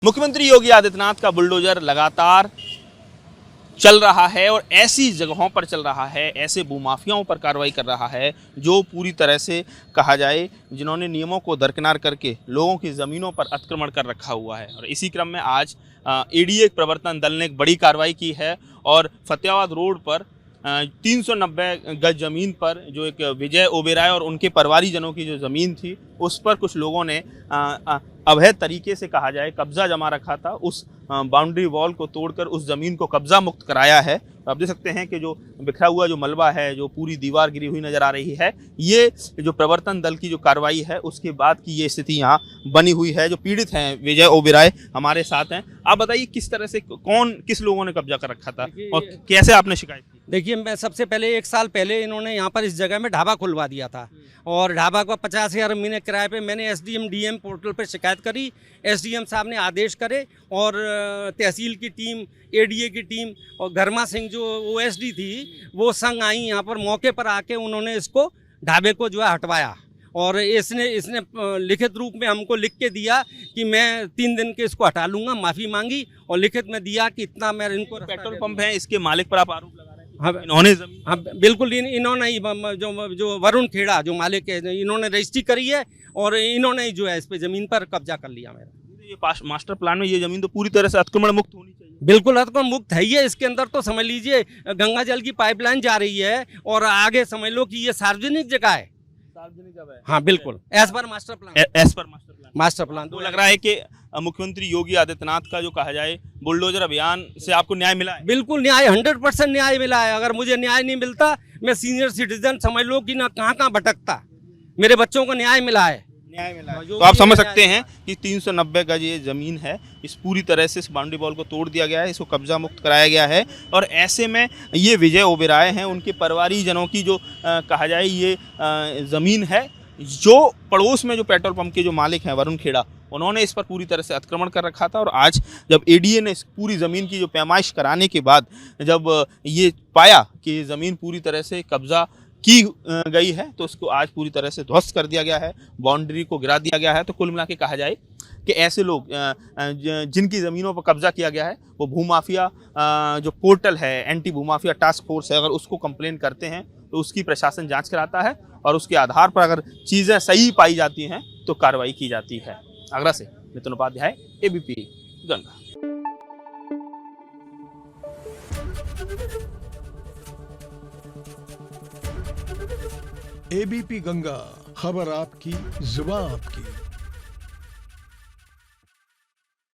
मुख्यमंत्री योगी आदित्यनाथ का बुलडोजर लगातार चल रहा है और ऐसी जगहों पर चल रहा है, ऐसे भूमाफियाओं पर कार्रवाई कर रहा है जो पूरी तरह से कहा जाए जिन्होंने नियमों को दरकिनार करके लोगों की ज़मीनों पर अतिक्रमण कर रखा हुआ है। और इसी क्रम में आज एडीए प्रवर्तन दल ने एक बड़ी कार्रवाई की है और फतेहाबाद रोड पर 390 गज ज़मीन पर जो एक विजय ओबेरॉय और उनके परिवारीजनों की जो ज़मीन थी उस पर कुछ लोगों ने अवैध तरीके से कहा जाए कब्जा जमा रखा था। उस बाउंड्री वॉल को तोड़कर उस ज़मीन को कब्जा मुक्त कराया है। आप देख सकते हैं कि जो बिखरा हुआ जो मलबा है, जो पूरी दीवार गिरी हुई नज़र आ रही है, ये जो प्रवर्तन दल की जो कार्रवाई है उसके बाद की ये स्थिति यहाँ बनी हुई है। जो पीड़ित हैं विजय ओबेरॉय हमारे साथ हैं। आप बताइए किस तरह से किस लोगों ने कब्जा कर रखा था और कैसे आपने शिकायत की? देखिए, मैं सबसे पहले 1 साल पहले इन्होंने यहाँ पर इस जगह में ढाबा खुलवा दिया था और ढाबा को 50,000 महीने किराए पे मैंने एसडीएम डीएम पोर्टल पर शिकायत करी। एसडीएम साहब ने आदेश करे और तहसील की टीम, एडीए की टीम और घरमा सिंह जो ओएसडी थी वो संग आई यहाँ पर। मौके पर आके उन्होंने इसको ढाबे को जो है हटवाया और इसने लिखित रूप में हमको लिख के दिया कि मैं 3 दिन के इसको हटा लूँगा। माफ़ी मांगी और लिखित में दिया कि इतना मैं इनको पेट्रोल पंप है इसके मालिक पर आप आरोप लगा रहे हैं? हाँ, इन्होंने जमीन, हाँ बिल्कुल, इन्होंने ही जो वरुण खेड़ा जो मालिक है इन्होंने रजिस्ट्री करी है और इन्होंने ही जो है इस पे ज़मीन पर कब्जा कर लिया मेरा। ये मास्टर प्लान में ये ज़मीन तो पूरी तरह से अतिक्रमण मुक्त होनी चाहिए। बिल्कुल अतिक्रमण मुक्त है ये। इसके अंदर तो समझ लीजिए गंगा जल की पाइपलाइन जा रही है और आगे समझ लो कि ये सार्वजनिक जगह है। सार्वजनिक जगह है। हाँ बिल्कुल, as per master plan. Master plan तो लग रहा है कि मुख्यमंत्री योगी आदित्यनाथ का जो कहा जाए बुलडोजर अभियान से आपको न्याय मिला है? बिल्कुल न्याय, 100% न्याय मिला है। अगर मुझे न्याय नहीं मिलता मैं सीनियर सिटीजन समझ लो कि ना कहाँ भटकता। मेरे बच्चों को न्याय मिला है। तो आप समझ सकते हैं कि 390 गज ये ज़मीन है, इस पूरी तरह से इस बाउंड्री वॉल को तोड़ दिया गया है, इसको कब्जा मुक्त कराया गया है। और ऐसे में ये विजय ओबेरॉय हैं, उनके परिवारीजनों की जो कहा जाए ये ज़मीन है, जो पड़ोस में जो पेट्रोल पंप के जो मालिक हैं वरुण खेड़ा, उन्होंने इस पर पूरी तरह से अतिक्रमण कर रखा था। और आज जब एडीए ने इस पूरी ज़मीन की जो पैमाइश कराने के बाद जब ये पाया कि ये ज़मीन पूरी तरह से कब्जा की गई है तो उसको आज पूरी तरह से ध्वस्त कर दिया गया है, बाउंड्री को गिरा दिया गया है। तो कुल मिला के कहा जाए कि ऐसे लोग जिनकी ज़मीनों पर कब्जा किया गया है वो भूमाफिया जो पोर्टल है, एंटी भूमाफिया टास्क फोर्स है, अगर उसको कंप्लेन करते हैं तो उसकी प्रशासन जांच कराता है और उसके आधार पर अगर चीज़ें सही पाई जाती हैं तो कार्रवाई की जाती है। आगरा से नितिन उपाध्याय, एबीपी गंगा। एबीपी गंगा, खबर आपकी, जुबान आपकी।